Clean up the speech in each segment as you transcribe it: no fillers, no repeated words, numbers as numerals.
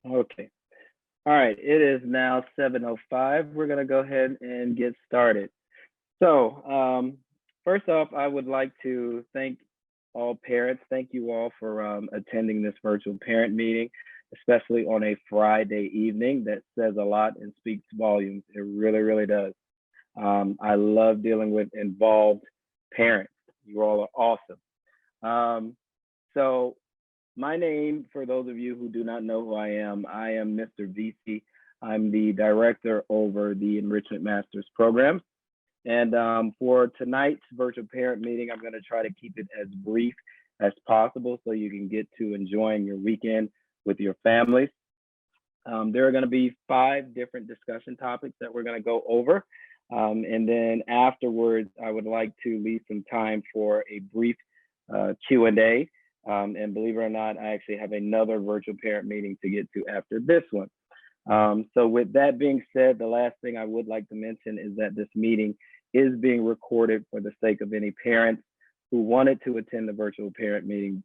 Okay. All right. It is now 7:05. We're going to go ahead and get started. So, first off, I would like to thank all parents. Thank you all for attending this virtual parent meeting, especially on a Friday evening. That says a lot and speaks volumes. It really, really does. I love dealing with involved parents. You all are awesome. So my name, for those of you who do not know who I am Mr. VC. I'm the director over the Enrichment Masters program. And for tonight's virtual parent meeting, I'm going to try to keep it as brief as possible so you can get to enjoying your weekend with your families. There are going to be 5 different discussion topics that we're going to go over. And then afterwards, I would like to leave some time for a brief Q&A. And believe it or not, I actually have another virtual parent meeting to get to after this one. So with that being said, the last thing I would like to mention is that this meeting is being recorded for the sake of any parents who wanted to attend the virtual parent meeting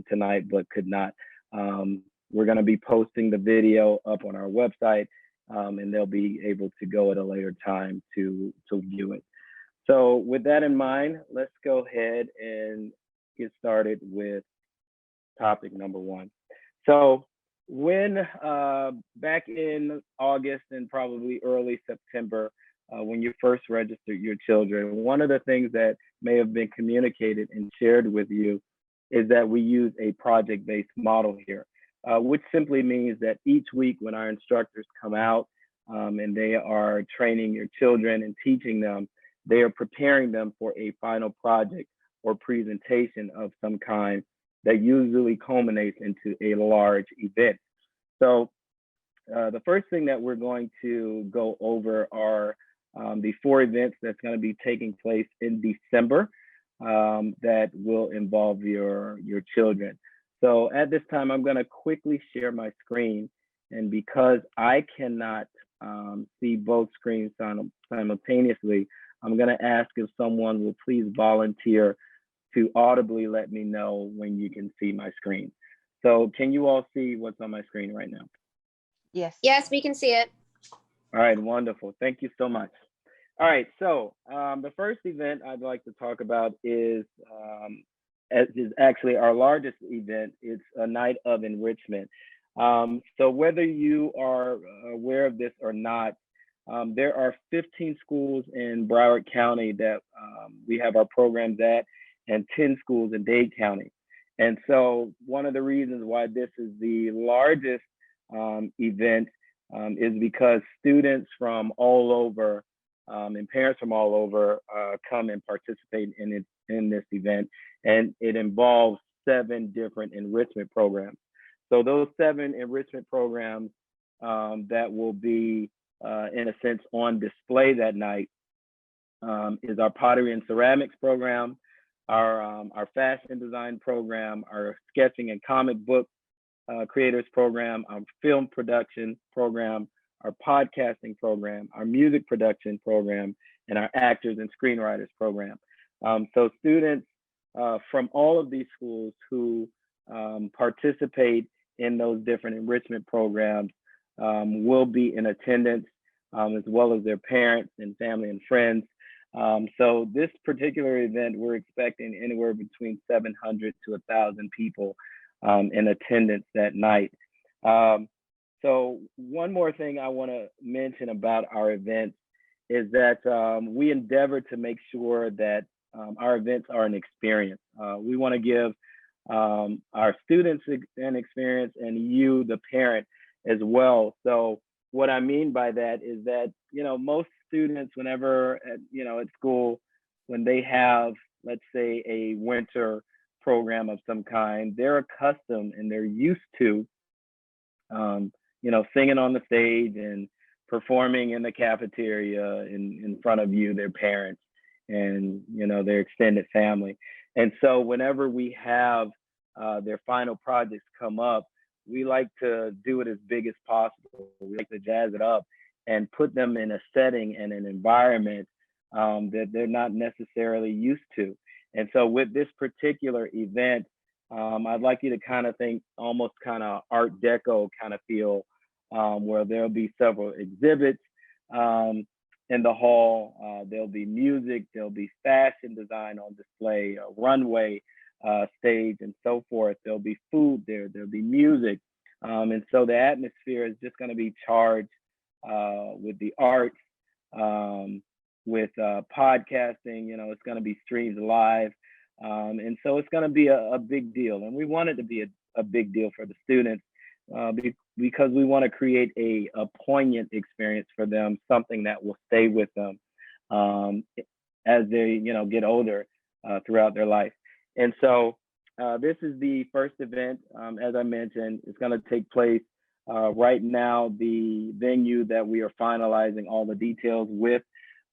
tonight but could not. We're going to be posting the video up on our website, and they'll be able to go at a later time to view it. So with that in mind, let's go ahead and get started with topic number 1. So when back in August and probably early September, when you first registered your children, one of the things that may have been communicated and shared with you is that we use a project-based model here, which simply means that each week when our instructors come out and they are training your children and teaching them, they are preparing them for a final project or presentation of some kind that usually culminates into a large event. So the first thing that we're going to go over are the 4 events that's going to be taking place in December that will involve your children. So at this time, I'm going to quickly share my screen. And because I cannot see both screens simultaneously, I'm going to ask if someone will please volunteer to audibly let me know when you can see my screen. So can you all see what's on my screen right now? Yes. Yes, we can see it. All right, wonderful. Thank you so much. All right, so the first event I'd like to talk about is actually our largest event. It's a night of enrichment. So whether you are aware of this or not, there are 15 schools in Broward County that we have our programs at, and 10 schools in Dade County. And so one of the reasons why this is the largest event is because students from all over and parents from all over come and participate in this event. And it involves 7 different enrichment programs. So those 7 enrichment programs that will be, in a sense, on display that night is our pottery and ceramics program, our fashion design program, our sketching and comic book creators program, our film production program, our podcasting program, our music production program, and our actors and screenwriters program. So students from all of these schools who participate in those different enrichment programs will be in attendance, as well as their parents and family and friends. So this particular event, we're expecting anywhere between 700 to 1,000 people in attendance that night. So one more thing I want to mention about our events is that we endeavor to make sure that our events are an experience. We want to give our students an experience and you, the parent, as well. So what I mean by that is that, most students, whenever at school, when they have, let's say, a winter program of some kind, they're accustomed and they're used to, singing on the stage and performing in the cafeteria in front of you, their parents, and their extended family. And so whenever we have their final projects come up, we like to do it as big as possible. We like to jazz it up and put them in a setting and an environment that they're not necessarily used to. And so with this particular event, I'd like you to kind of think almost kind of Art Deco kind of feel, where there'll be several exhibits um, in the hall. There'll be music, there'll be fashion design on display, a runway stage, and so forth. There'll be food there, there'll be music. And so the atmosphere is just going to be charged with the arts, um, with podcasting. You know, it's going to be streamed live. And so it's going to be a big deal. And we want it to be a big deal for the students because we want to create a poignant experience for them, something that will stay with them um, as they, get older throughout their life. And so this is the first event. As I mentioned, it's going to take place right now. The venue that we are finalizing all the details with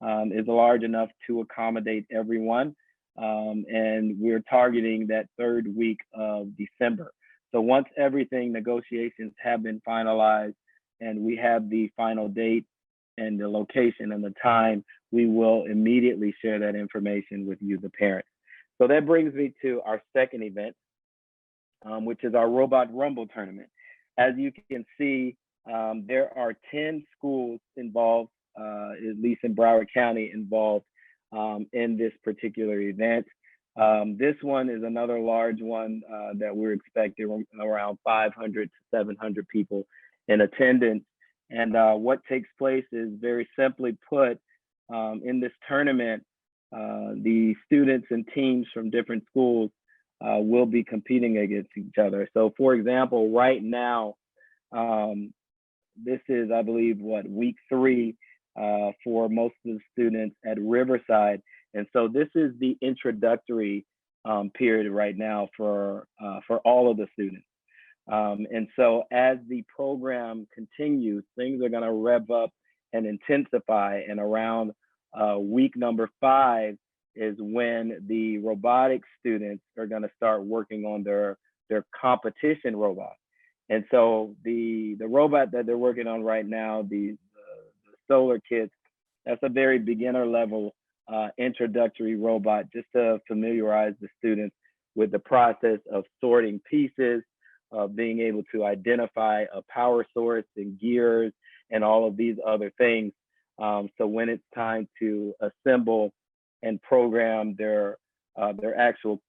is large enough to accommodate everyone. And we're targeting that third week of December. So once everything, negotiations have been finalized and we have the final date and the location and the time, we will immediately share that information with you, the parents. So that brings me to our second event, which is our Robot Rumble tournament. As you can see, there are 10 schools involved, at least in Broward County, involved in this particular event. This one is another large one that we're expecting around 500 to 700 people in attendance. And what takes place is very simply put, in this tournament, the students and teams from different schools will be competing against each other. So for example, right now, this is, I believe, week 3 for most of the students at Riverside. And so this is the introductory period right now for all of the students. And so as the program continues, things are going to rev up and intensify. And around week number 5 is when the robotics students are going to start working on their competition robot. And so the robot that they're working on right now, the Solar Kits, that's a very beginner level introductory robot just to familiarize the students with the process of sorting pieces, of being able to identify a power source and gears and all of these other things. So when it's time to assemble and program their actual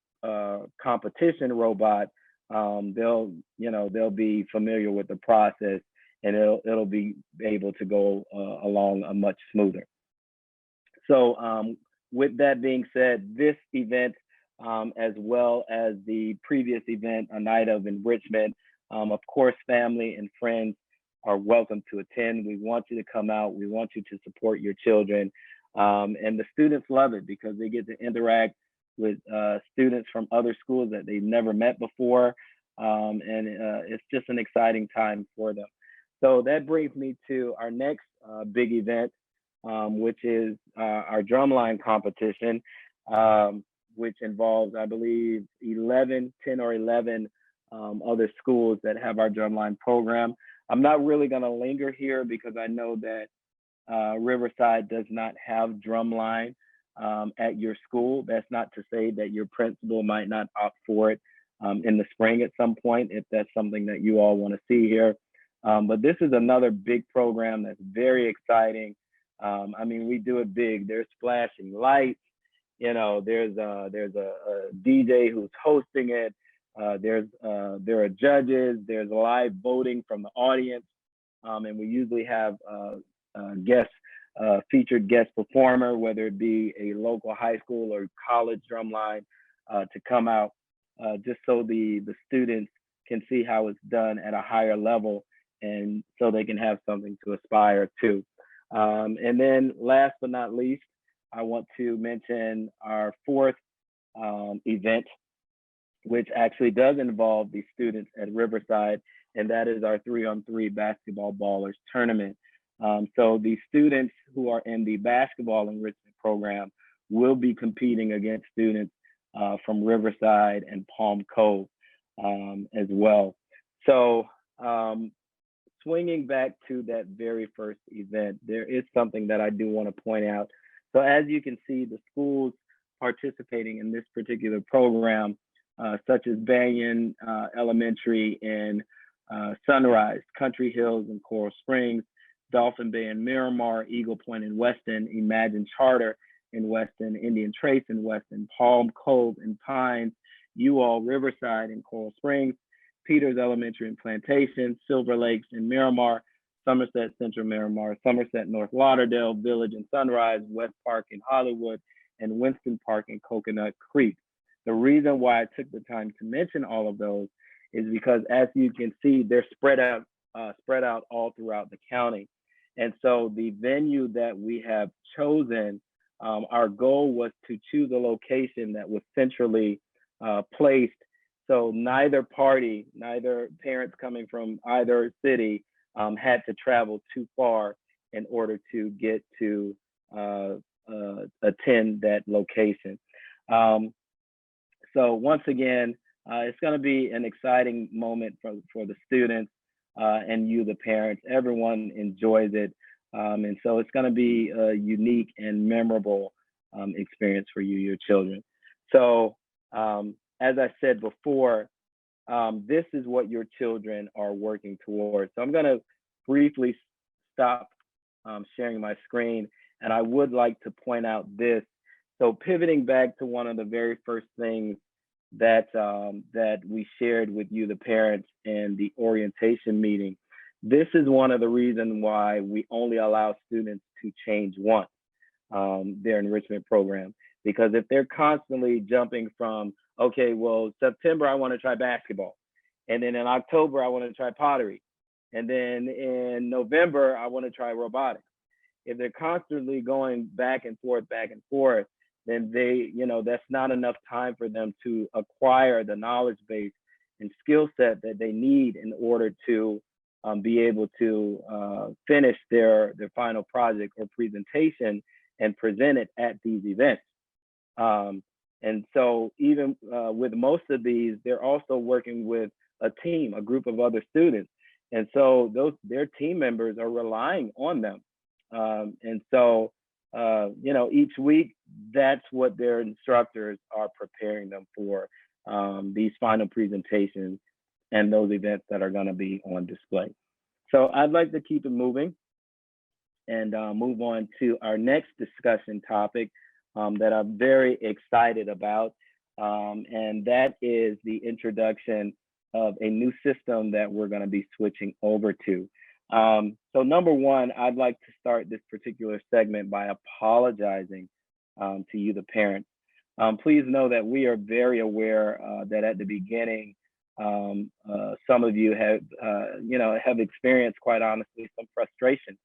competition robot, they'll be familiar with the process, and it'll be able to go along a much smoother. So with that being said, this event, as well as the previous event, a night of enrichment, of course, family and friends are welcome to attend. We want you to come out. We want you to support your children. And the students love it because they get to interact with students from other schools that they've never met before. And it's just an exciting time for them. So that brings me to our next big event, which is our drumline competition, which involves, I believe, 10 or 11 other schools that have our drumline program. I'm not really going to linger here because I know that Riverside does not have drumline at your school. That's not to say that your principal might not opt for it in the spring at some point, if that's something that you all want to see here. But this is another big program that's very exciting. I mean, we do it big. There's flashing lights. There's a DJ who's hosting it. There are judges. There's live voting from the audience, and we usually have featured guest performer, whether it be a local high school or college drumline, to come out, just so the students can see how it's done at a higher level, and so they can have something to aspire to. And then last but not least, I want to mention our fourth event, which actually does involve the students at Riverside, and that is our 3-on-3 basketball ballers tournament. So the students who are in the basketball enrichment program will be competing against students from Riverside and Palm Cove as well. So swinging back to that very first event, there is something that I do want to point out. So as you can see, the schools participating in this particular program such as Banyan Elementary in Sunrise, Country Hills in Coral Springs, Dolphin Bay in Miramar, Eagle Point in Weston, Imagine Charter in Weston, Indian Trace in Weston, Palm Cove in Pines, Riverside in Coral Springs, Peters Elementary in Plantation, Silver Lakes in Miramar, Somerset Central Miramar, Somerset North Lauderdale, Village in Sunrise, West Park in Hollywood, and Winston Park in Coconut Creek. The reason why I took the time to mention all of those is because, as you can see, they're spread out all throughout the county. And so the venue that we have chosen, our goal was to choose a location that was centrally placed. So neither parents coming from either city had to travel too far in order to get to attend that location. So once again, it's going to be an exciting moment for the students and you, the parents. Everyone enjoys it. And so it's going to be a unique and memorable experience for you, your children. So as I said before, this is what your children are working towards. So I'm going to briefly stop sharing my screen, and I would like to point out this. So pivoting back to one of the very first things that we shared with you, the parents, in the orientation meeting, this is one of the reasons why we only allow students to change once their enrichment program. Because if they're constantly jumping from, okay, well, September, I want to try basketball. And then in October, I want to try pottery. And then in November, I want to try robotics. If they're constantly going back and forth, then that's not enough time for them to acquire the knowledge base and skill set that they need in order to be able to finish their final project or presentation and present it at these events. And so even with most of these, they're also working with a team, a group of other students. And so their team members are relying on them. And so, each week, that's what their instructors are preparing them for, these final presentations and those events that are going to be on display. So I'd like to keep it moving and move on to our next discussion topic that I'm very excited about. And that is the introduction of a new system that we're going to be switching over to. So number one, I'd like to start this particular segment by apologizing to you, the parents. Please know that we are very aware that at the beginning, some of you have experienced, quite honestly, some frustration,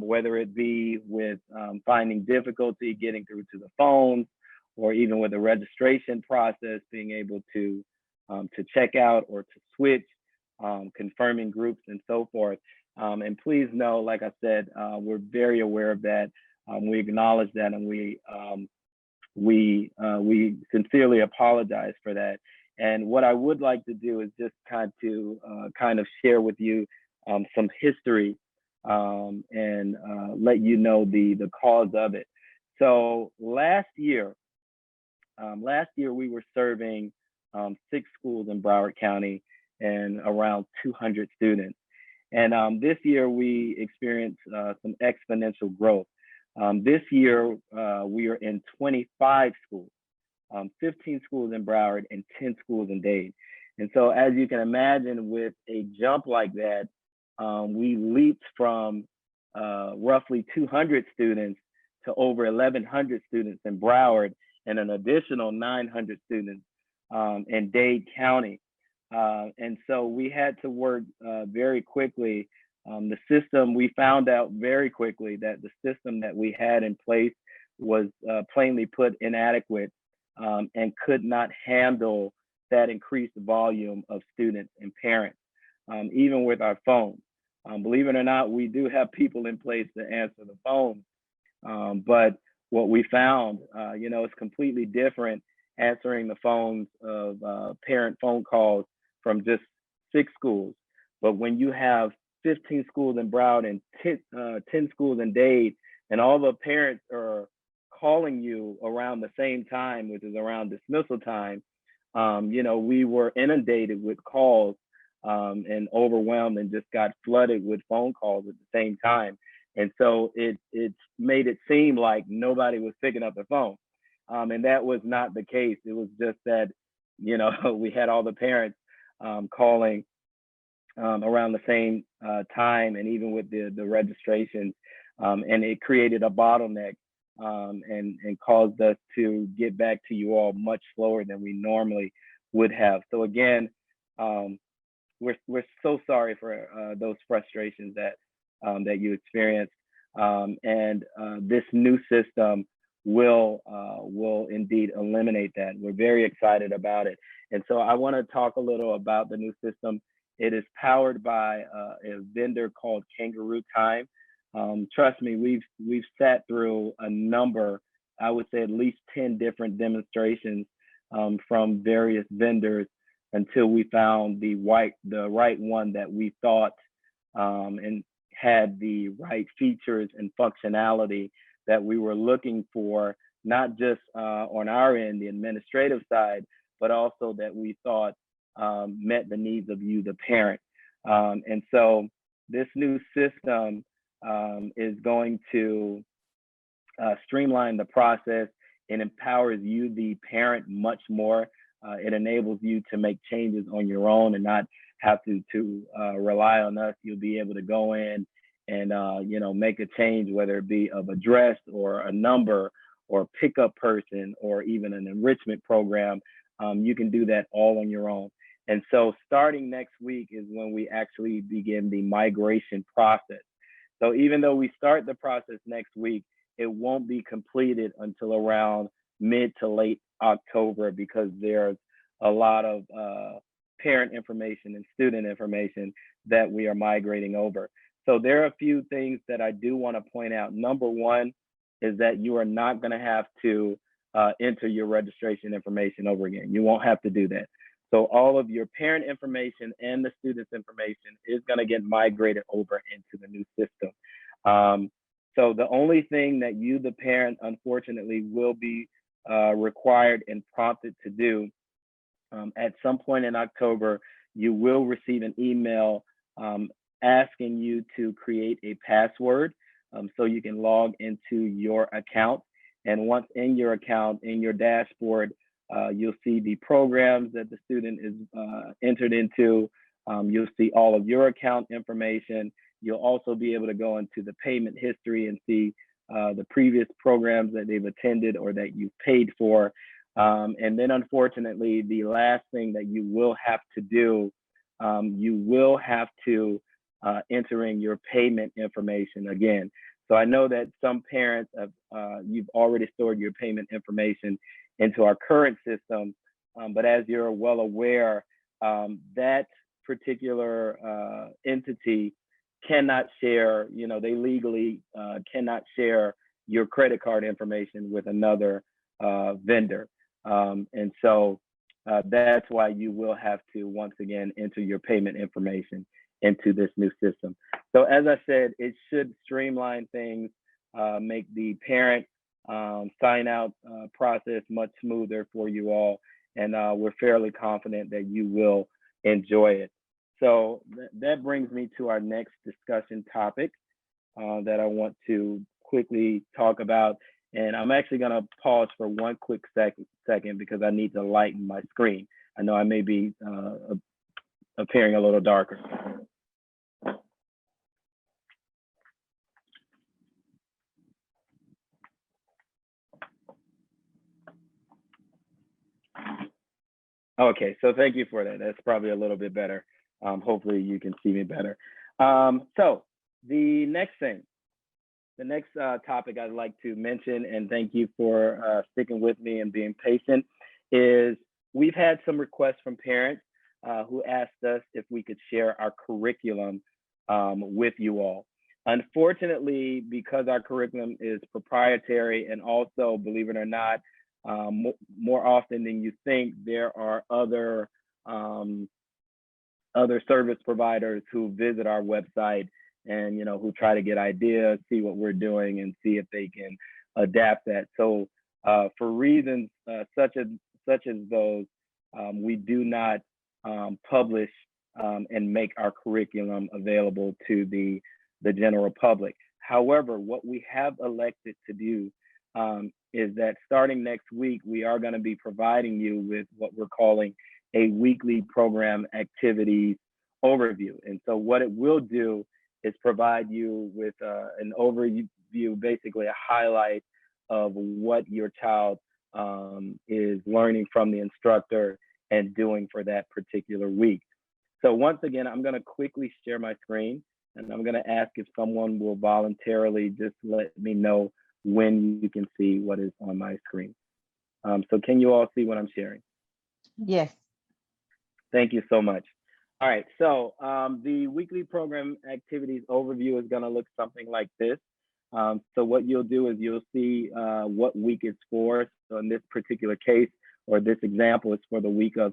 whether it be with finding difficulty getting through to the phones, or even with the registration process, being able to check out or to switch, confirming groups and so forth. And please know, like I said, we're very aware of that. We acknowledge that, and we sincerely apologize for that. And what I would like to do is just kind of share with you some history and let you know the cause of it. So last year we were serving 6 schools in Broward County and around 200 students. And this year we experienced some exponential growth. This year we are in 25 schools, 15 schools in Broward and 10 schools in Dade. And so, as you can imagine, with a jump like that, we leaped from roughly 200 students to over 1,100 students in Broward and an additional 900 students in Dade County. And so we had to work very quickly. We found out very quickly that the system that we had in place was plainly put inadequate and could not handle that increased volume of students and parents, even with our phones. Believe it or not, we do have people in place to answer the phone. But what we found, is completely different answering the phones of parent phone calls from just 6 schools. But when you have 15 schools in Broward and 10 schools in Dade, and all the parents are calling you around the same time, which is around dismissal time, we were inundated with calls and overwhelmed and just got flooded with phone calls at the same time. And so it made it seem like nobody was picking up the phone. And that was not the case. It was just that, we had all the parents calling around the same time, and even with the registrations, and it created a bottleneck and caused us to get back to you all much slower than we normally would have. So again, um, we're so sorry for those frustrations that you experienced, and this new system will indeed eliminate that. We're very excited about it, and so I want to talk a little about the new system. It is powered by a vendor called Kangaroo Time. Trust me, we've sat through a number, I would say at least 10 different demonstrations from various vendors until we found the right one that we thought and had the right features and functionality that we were looking for, not just on our end, the administrative side, but also that we thought met the needs of you, the parent. And so this new system is going to streamline the process. It empowers you, the parent, much more. It enables you to make changes on your own and not have to rely on us. You'll be able to go in and make a change, whether it be of address or a number or a pickup person or even an enrichment program. You can do that all on your own. And so starting next week is when we actually begin the migration process. So even though we start the process next week, it won't be completed until around mid to late October, because there's a lot of parent information and student information that we are migrating over. So there are a few things that I do want to point out. Number one is that you are not going to have to enter your registration information over again. You won't have to do that. So all of your parent information and the student's information is going to get migrated over into the new system. So the only thing that you, the parent, unfortunately, will be required and prompted to do at some point in October, you will receive an email asking you to create a password so you can log into your account. And once in your account, in your dashboard, you'll see the programs that the student is entered into. You'll see all of your account information. You'll also be able to go into the payment history and see the previous programs that they've attended or that you've paid for. And then unfortunately, the last thing that you will have to do, you will have to enter in your payment information again. So I know that some parents have, you've already stored your payment information into our current system, but as you're well aware, that particular entity cannot share, they legally cannot share your credit card information with another vendor. And so that's why you will have to once again enter your payment information into this new system. So as I said, it should streamline things, make the parent sign out process much smoother for you all. And we're fairly confident that you will enjoy it. So that brings me to our next discussion topic that I want to quickly talk about. And I'm actually going to pause for one quick second because I need to lighten my screen. I know I may be appearing a little darker. Okay, so thank you for that. That's probably a little bit better. Hopefully you can see me better. So the next topic I'd like to mention, and thank you for sticking with me and being patient, is we've had some requests from parents who asked us if we could share our curriculum with you all. Unfortunately, because our curriculum is proprietary, and also, believe it or not, more often than you think, there are other service providers who visit our website and who try to get ideas, see what we're doing, and see if they can adapt that. So for reasons such as those, We do not publish and make our curriculum available to the general public. However, what we have elected to do is that starting next week, we are going to be providing you with what we're calling a weekly program activities overview. And so what it will do is provide you with an overview, basically a highlight of what your child is learning from the instructor and doing for that particular week. So once again, I'm going to quickly share my screen, and I'm going to ask if someone will voluntarily just let me know when you can see what is on my screen. So can you all see what I'm sharing? Yes. Thank you so much. All right, so the weekly program activities overview is going to look something like this. So what you'll do is you'll see what week it's for. So in this particular case, or this example, is for the week of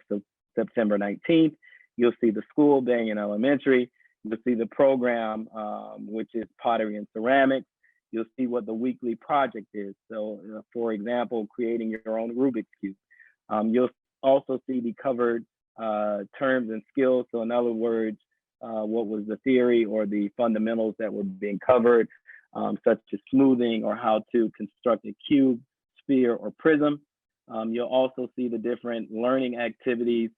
September 19th. You'll see the school, Banyan Elementary. You'll see the program, which is pottery and ceramics. You'll see what the weekly project is. So for example, creating your own Rubik's Cube. You'll also see the covered terms and skills. So in other words, what was the theory or the fundamentals that were being covered, such as smoothing or how to construct a cube, sphere, or prism. You'll also see the different learning activities.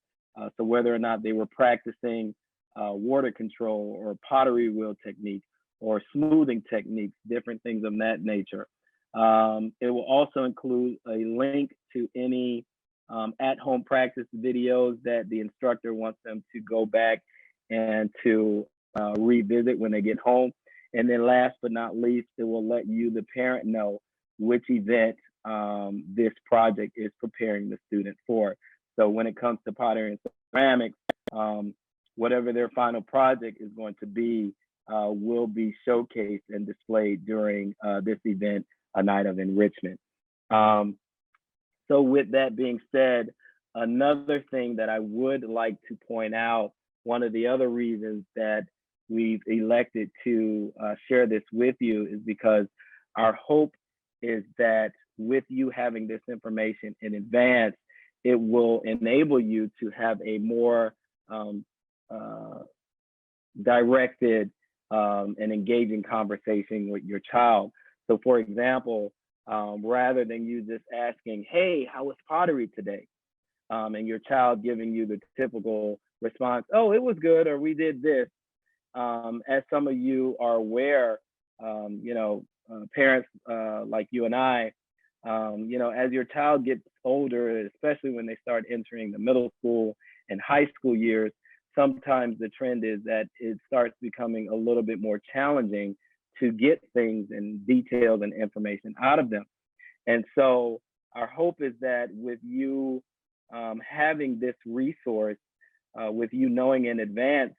So whether or not they were practicing water control or pottery wheel technique or smoothing techniques, different things of that nature. It will also include a link to any at-home practice videos that the instructor wants them to go back and to revisit when they get home. And then last but not least, it will let you, the parent, know which event this project is preparing the student for. So when it comes to pottery and ceramics, whatever their final project is going to be will be showcased and displayed during this event, a night of enrichment. So with that being said, another thing that I would like to point out, one of the other reasons that we've elected to share this with you is because our hope is that with you having this information in advance, it will enable you to have a more directed and engaging conversation with your child. So for example, rather than you just asking, hey, how was pottery today? And your child giving you the typical response, oh, it was good, or we did this. As some of you are aware, parents like you and I, as your child gets older, especially when they start entering the middle school and high school years, sometimes the trend is that it starts becoming a little bit more challenging to get things and details and information out of them. And so our hope is that with you having this resource, with you knowing in advance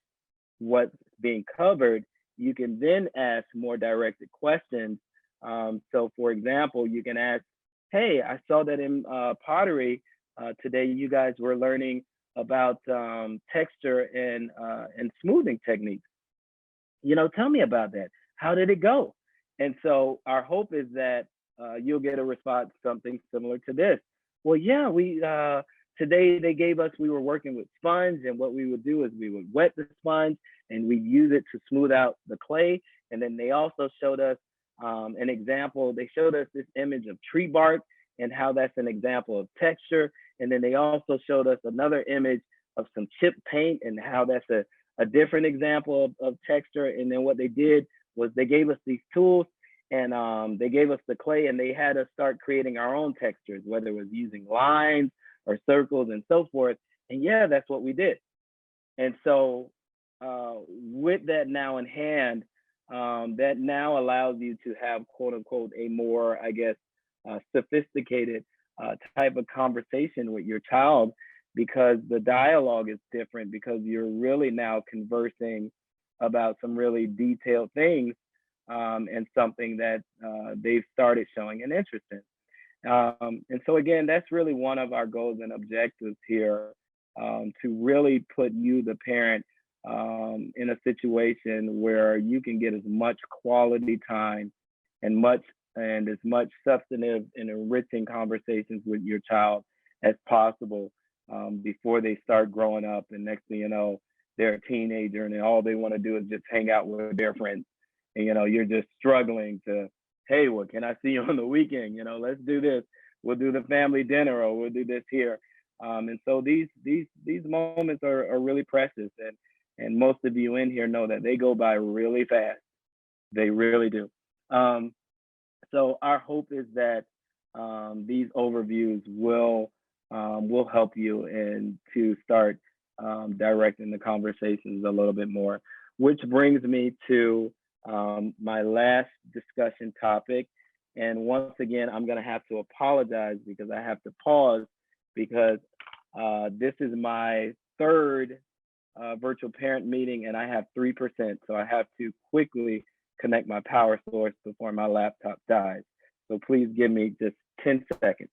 what's being covered, you can then ask more directed questions. So for example, you can ask, hey, I saw that in pottery today, you guys were learning about texture and smoothing techniques. Tell me about that. How did it go? And so our hope is that you'll get a response, something similar to this. Well, yeah, today they gave us, we were working with sponge, and what we would do is we would wet the sponge and we'd use it to smooth out the clay. And then they also showed us an example. They showed us this image of tree bark and how that's an example of texture. And then they also showed us another image of some chip paint and how that's a different example of texture. And then what they did was they gave us these tools, and they gave us the clay, and they had us start creating our own textures, whether it was using lines or circles and so forth. And yeah, that's what we did. And so with that now in hand, that now allows you to have, quote unquote, a more, I guess, sophisticated type of conversation with your child, because the dialogue is different, because you're really now conversing about some really detailed things and something that they've started showing an interest in. And so again, that's really one of our goals and objectives here, to really put you, the parent, in a situation where you can get as much quality time and as much substantive and enriching conversations with your child as possible, before they start growing up. And next thing you know, they're a teenager and all they want to do is just hang out with their friends. And, you're just struggling to, hey, well, can I see you on the weekend? Let's do this. We'll do the family dinner or we'll do this here. And so these moments are really precious. And most of you in here know that they go by really fast. They really do. So our hope is that these overviews will help you and to start directing the conversations a little bit more, which brings me to my last discussion topic. And once again, I'm going to have to apologize because I have to pause because this is my third virtual parent meeting and I have 3%. So I have to quickly connect my power source before my laptop dies. So please give me just 10 seconds.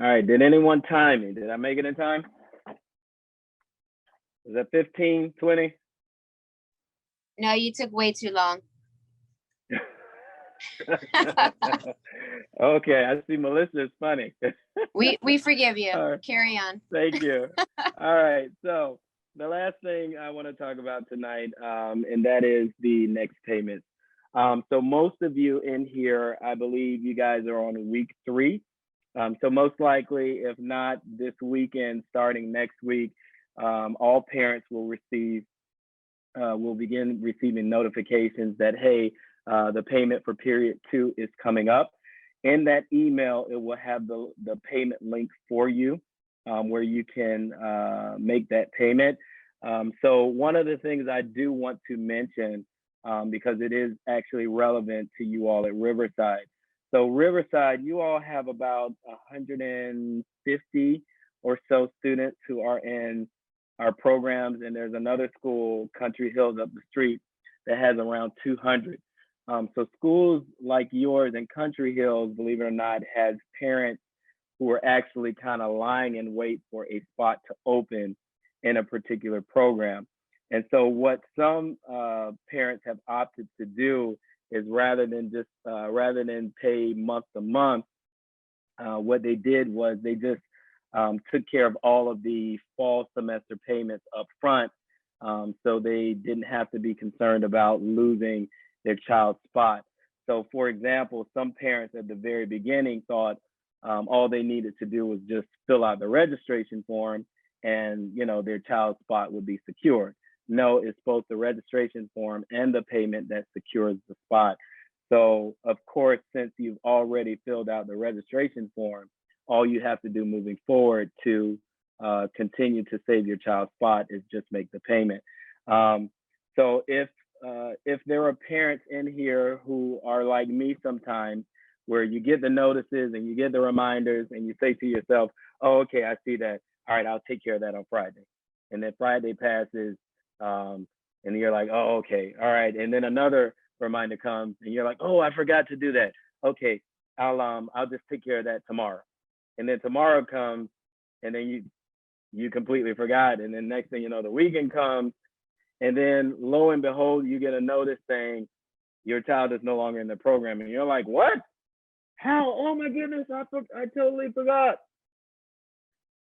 All right, did anyone time me? Did I make it in time? Was that 15, 20? No, you took way too long. Okay, I see Melissa is funny. We forgive you. Right. Carry on. Thank you. All right, so the last thing I want to talk about tonight, and that is the next payments. So most of you in here, I believe you guys are on week 3. So most likely, if not this weekend, starting next week, all parents will begin receiving notifications that, hey, the payment for period 2 is coming up. In that email, it will have the payment link for you where you can make that payment. So one of the things I do want to mention, because it is actually relevant to you all at Riverside. So Riverside, you all have about 150 or so students who are in our programs, and there's another school, Country Hills up the street, that has around 200. So schools like yours and Country Hills, believe it or not, has parents who are actually kind of lying in wait for a spot to open in a particular program. And so what some parents have opted to do is rather than pay month to month, what they did was they just took care of all of the fall semester payments up front, so they didn't have to be concerned about losing their child's spot. So for example, some parents at the very beginning thought all they needed to do was just fill out the registration form and their child's spot would be secured. No, it's both the registration form and the payment that secures the spot. So of course, since you've already filled out the registration form, all you have to do moving forward to continue to save your child's spot is just make the payment. So if there are parents in here who are like me sometimes, where you get the notices and you get the reminders and you say to yourself, oh, okay, I see that. All right, I'll take care of that on Friday. And then Friday passes, and you're like, oh, okay, all right. And then another reminder comes and you're like, oh, I forgot to do that. Okay, I'll just take care of that tomorrow. And then tomorrow comes and then you completely forgot. And then next thing you know, the weekend comes and then lo and behold, you get a notice saying your child is no longer in the program. And you're like, what? How? Oh my goodness, I totally forgot.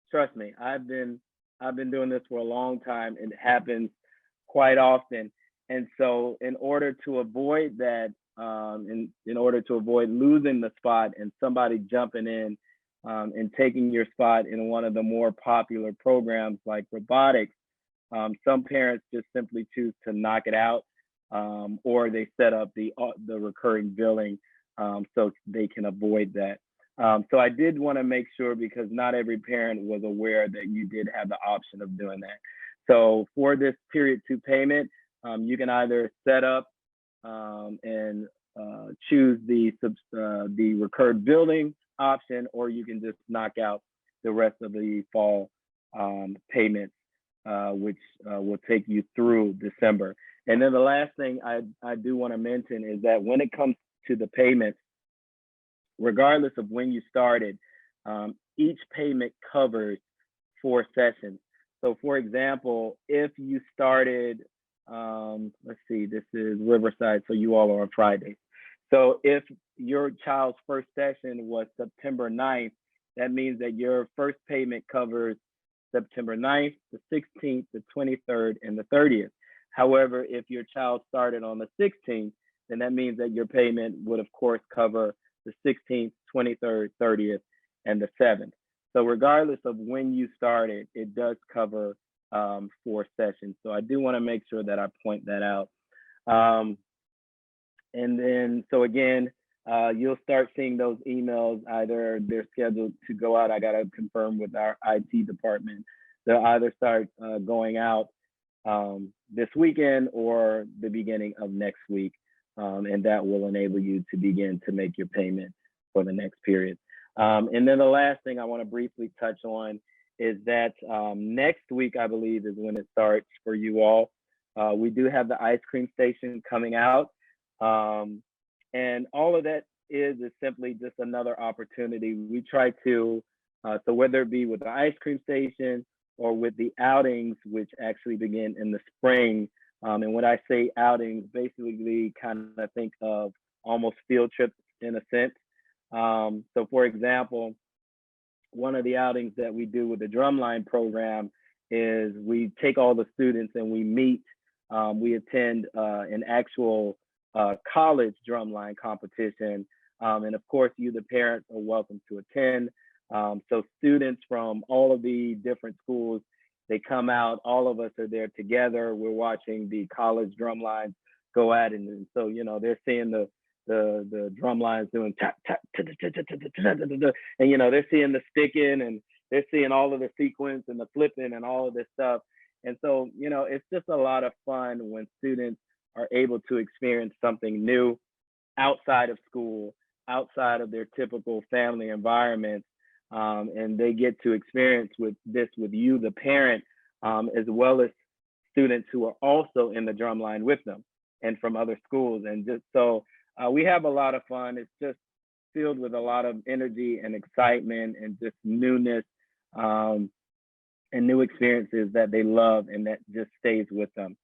Trust me, I've been doing this for a long time. It happens quite often. And so in order to avoid that, in order to avoid losing the spot and somebody jumping in and taking your spot in one of the more popular programs like robotics, some parents just simply choose to knock it out, or they set up the recurring billing so they can avoid that. So I did want to make sure, because not every parent was aware that you did have the option of doing that. So for this period 2 payment, you can either set up and choose the recurred billing option, or you can just knock out the rest of the fall payments which will take you through December. And then the last thing I do want to mention is that when it comes to the payments, regardless of when you started, each payment covers 4 sessions. So for example, if you started, let's see, this is Riverside, so you all are on Fridays. So if your child's first session was September 9th, that means that your first payment covers September 9th, the 16th, the 23rd, and the 30th. However, if your child started on the 16th, then that means that your payment would, of course, cover the 16th, 23rd, 30th, and the 7th. So regardless of when you started, it does cover 4 sessions. So I do want to make sure that I point that out. And then, so again, you'll start seeing those emails. Either they're scheduled to go out. I got to confirm with our IT department. They'll either start going out this weekend or the beginning of next week. And that will enable you to begin to make your payment for the next period. And then the last thing I want to briefly touch on is that next week, I believe, is when it starts for you all. We do have the ice cream station coming out. And all of that is simply just another opportunity. We try to, so whether it be with the ice cream station or with the outings, which actually begin in the spring. And when I say outings, basically kind of think of almost field trips in a sense. So for example, one of the outings that we do with the drumline program is we take all the students and we meet, we attend an actual college drumline competition. And of course, you, the parents, are welcome to attend. So students from all of the different schools, they come out, all of us are there together. We're watching the college drum lines go at it. And so, you know, they're seeing the drum lines doing tap, tap, and, you know, they're seeing the sticking and they're seeing all of the sequence and the flipping and all of this stuff. And so, you know, it's just a lot of fun when students are able to experience something new outside of school, outside of their typical family environment. And they get to experience with you, the parent, as well as students who are also in the drumline with them and from other schools. And just so we have a lot of fun. It's just filled with a lot of energy and excitement and just newness and new experiences that they love and that just stays with them.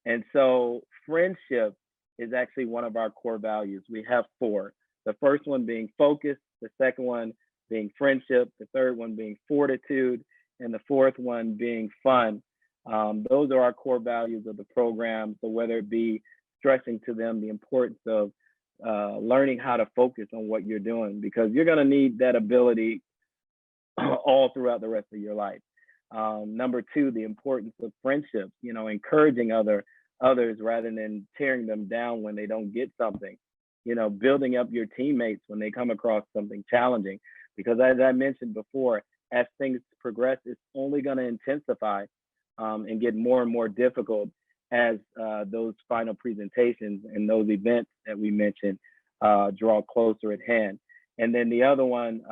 And so friendship is actually one of our core values. We have 4. The first one being focus, the second one being friendship, the third one being fortitude, and the fourth one being fun. Those are our core values of the program. So whether it be stressing to them the importance of learning how to focus on what you're doing, because you're going to need that ability all throughout the rest of your life. Number 2, the importance of friendships, you know, encouraging others rather than tearing them down when they don't get something, you know, building up your teammates when they come across something challenging. Because as I mentioned before, as things progress, it's only going to intensify and get more and more difficult as those final presentations and those events that we mentioned draw closer at hand. And then the other one,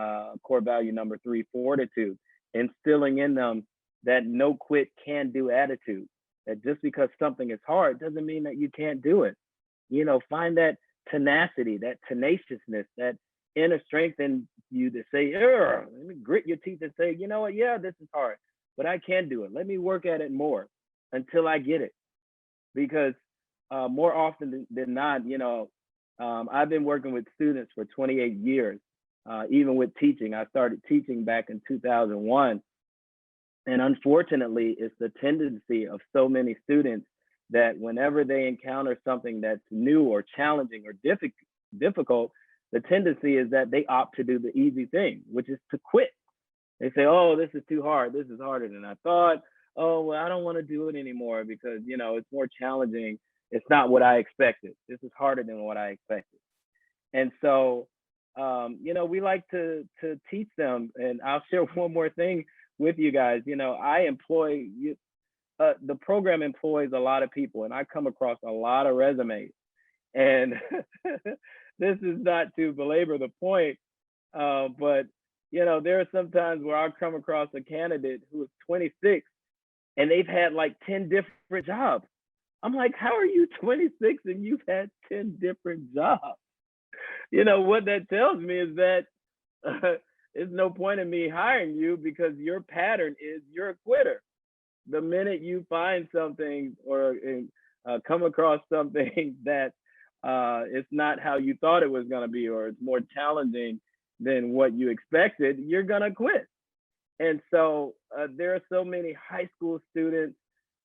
core value number 3, fortitude, instilling in them that no quit, can do attitude. That just because something is hard doesn't mean that you can't do it. You know, find that tenacity, that tenaciousness, that inner strength in you to say, let me grit your teeth and say, you know what, yeah, this is hard, but I can do it. Let me work at it more until I get it. Because more often than not, you know, I've been working with students for 28 years, even with teaching. I started teaching back in 2001. And unfortunately, it's the tendency of so many students that whenever they encounter something that's new or challenging or difficult, the tendency is that they opt to do the easy thing, which is to quit. They say, oh, this is too hard. This is harder than I thought. Oh, well, I don't want to do it anymore because, you know, it's more challenging. It's not what I expected. This is harder than what I expected. And so, you know, we like to teach them. And I'll share one more thing with you guys. You know, the program employs a lot of people, and I come across a lot of resumes. And this is not to belabor the point, but, you know, there are some times where I come across a candidate who is 26 and they've had like 10 different jobs. I'm like, how are you 26 and you've had 10 different jobs? What that tells me is that there's no point in me hiring you because your pattern is you're a quitter. The minute you find something or come across something that it's not how you thought it was going to be, or it's more challenging than what you expected, you're going to quit. And so there are so many high school students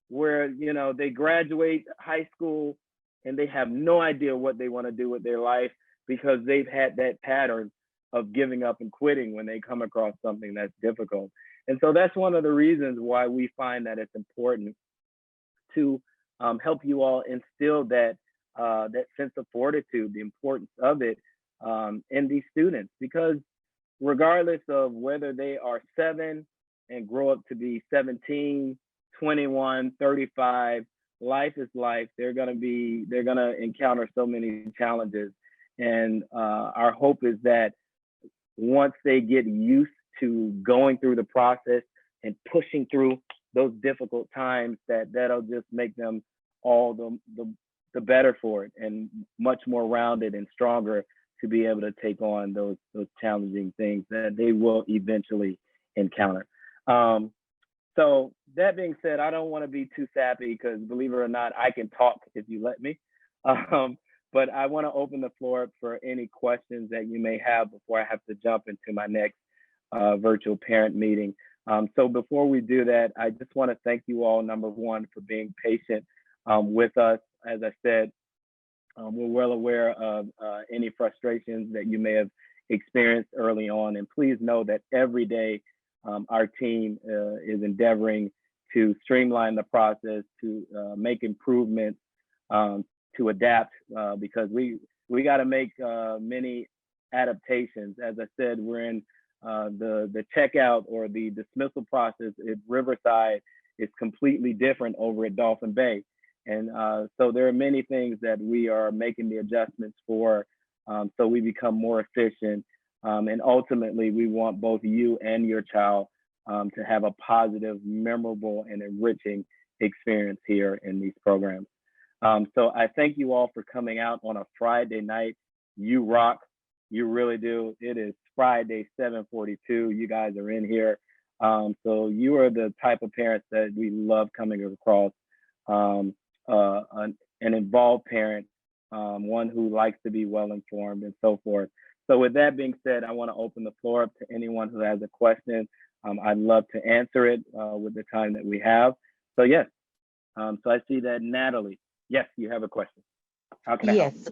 where, they graduate high school and they have no idea what they want to do with their life because they've had that pattern of giving up and quitting when they come across something that's difficult. And so that's one of the reasons why we find that it's important to help you all instill that sense of fortitude, the importance of it in these students, because regardless of whether they are 7 and grow up to be 17, 21, 35, life is life. They're going to encounter so many challenges. And our hope is that once they get used to going through the process and pushing through those difficult times, that'll just make them all the better for it and much more rounded and stronger to be able to take on those challenging things that they will eventually encounter. So that being said, I don't want to be too sappy because, believe it or not, I can talk if you let me. But I want to open the floor up for any questions that you may have before I have to jump into my next virtual parent meeting. So before we do that, I just want to thank you all, number one, for being patient with us. As I said, we're well aware of any frustrations that you may have experienced early on. And please know that every day our team is endeavoring to streamline the process, to make improvements, to adapt, because we got to make many adaptations. As I said, we're in the checkout or the dismissal process at Riverside is completely different over at Dolphin Bay. And so there are many things that we are making the adjustments for, so we become more efficient. And ultimately, we want both you and your child to have a positive, memorable, and enriching experience here in these programs. So I thank you all for coming out on a Friday night. You rock. You really do. It is Friday, 7:42. You guys are in here. So you are the type of parents that we love coming across. An involved parent, one who likes to be well informed and so forth. So with that being said, I want to open the floor up to anyone who has a question. I'd love to answer it with the time that we have. So yes, so I see that Natalie, yes, you have a question. How can I help? Yes.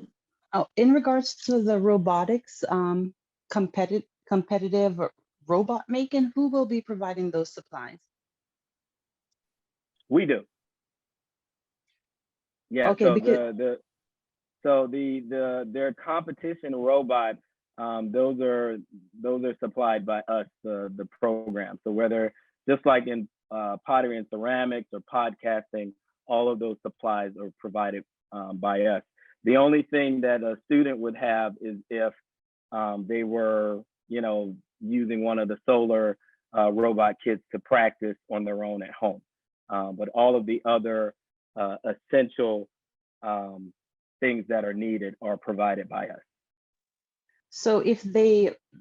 Oh, in regards to the robotics, competitive robot making, who will be providing those supplies? We do. Yeah. Okay, So because their competition robot, those are supplied by us, the program. So whether just like in pottery and ceramics or podcasting, all of those supplies are provided by us. The only thing that a student would have is if they were, using one of the solar robot kits to practice on their own at home. But all of the other essential things that are needed are provided by us. so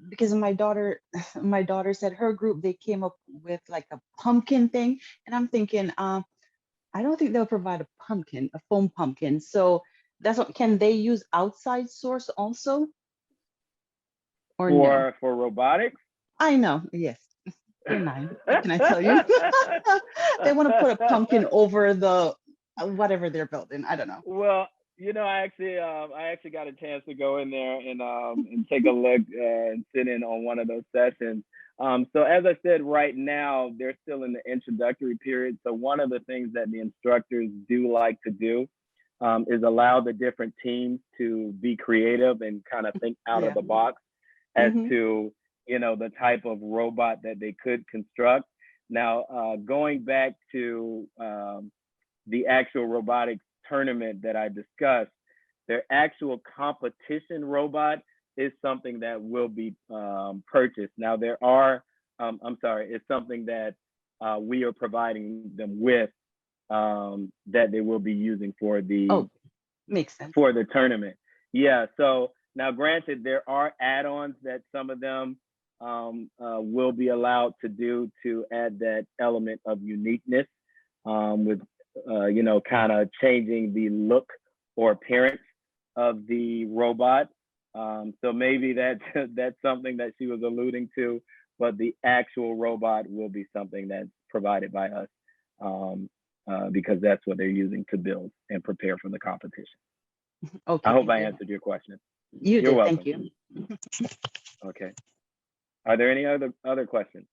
because my daughter said her group, they came up with like a pumpkin thing, and I'm thinking, I don't think they'll provide a pumpkin, a foam pumpkin. So that's what, can they use outside source also? Or no? For robotics? I know, yes. They're 9. What can I tell you? They want to put a pumpkin over the whatever they're building. I don't know. Well, I actually got a chance to go in there and take a look and sit in on one of those sessions. So as I said, right now they're still in the introductory period. So one of the things that the instructors do like to do is allow the different teams to be creative and kind of think out of the box as to the type of robot that they could construct. Now, going back to the actual robotics tournament that I discussed, their actual competition robot is something that will be purchased. Now, it's something that we are providing them with that they will be using for the makes sense. for the tournament. Yeah. So now, granted, there are add-ons that some of them will be allowed to do to add that element of uniqueness with you know, kind of changing the look or appearance of the robot. So maybe that's something that she was alluding to, but the actual robot will be something that's provided by us because that's what they're using to build and prepare for the competition. Okay. I hope I answered your question. You're You're welcome. welcome. Thank you. Okay. Are there any other questions?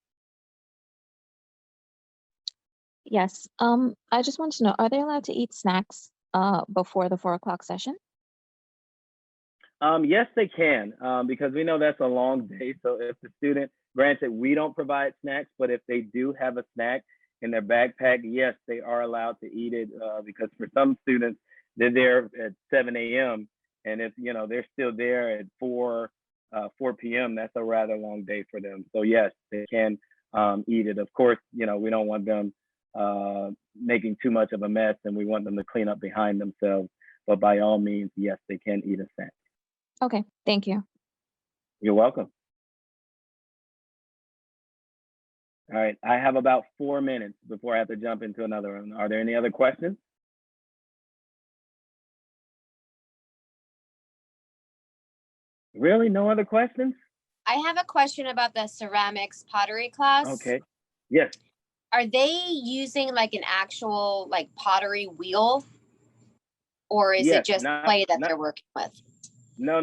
Yes. I just want to know, are they allowed to eat snacks before the 4 o'clock session? Yes, they can, because we know that's a long day. So if the student, granted, we don't provide snacks, but if they do have a snack in their backpack, yes, they are allowed to eat it because for some students, they're there at 7 a.m. And if, you know, they're still there at 4 p.m., that's a rather long day for them. So yes, they can eat it. Of course, you know, we don't want them making too much of a mess, and we want them to clean up behind themselves. But by all means, yes, they can eat a snack. Okay, thank you. You're welcome. All right, I have about 4 minutes before I have to jump into another one. Are there any other questions? Really, no other questions? I have a question about the ceramics pottery class. Okay, yes. Are they using like an actual like pottery wheel? Or is Yes, it just not- clay that not- they're working with? No.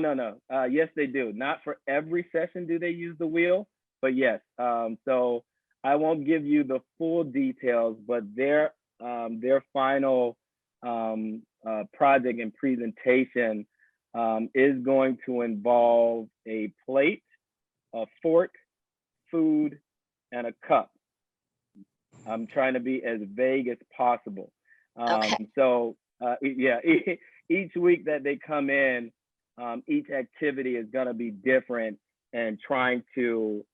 Yes, they do. Not for every session do they use the wheel, but yes. So I won't give you the full details, but their final project and presentation is going to involve a plate, a fork, food, and a cup. I'm trying to be as vague as possible. Okay. So yeah, each week that they come in, each activity is going to be different and trying to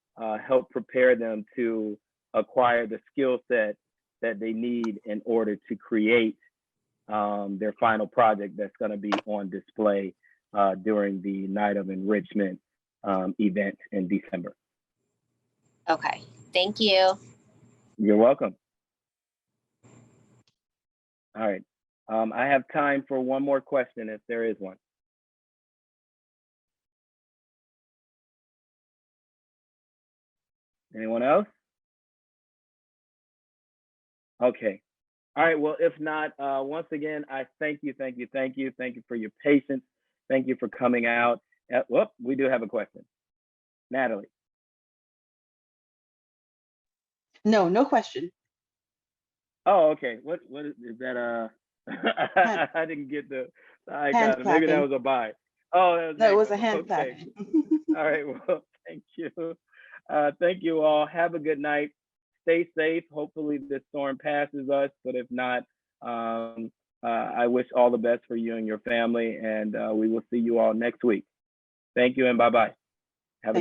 help prepare them to acquire the skill set that they need in order to create their final project that's going to be on display during the Night of Enrichment event in December. Okay. Thank you. You're welcome. All right. I have time for one more question if there is one. Anyone else? Okay. All right. Well, if not, once again, I thank you for your patience. Thank you for coming out. Whoop, we do have a question. Natalie. No question. Oh, okay. What is that? I didn't get the icon. Maybe that was a buy. Oh, that was No, it was a hand okay. clapping. All right. Well, thank you. Thank you all. Have a good night. Stay safe. Hopefully this storm passes us, but if not, I wish all the best for you and your family, and we will see you all next week. Thank you and bye-bye.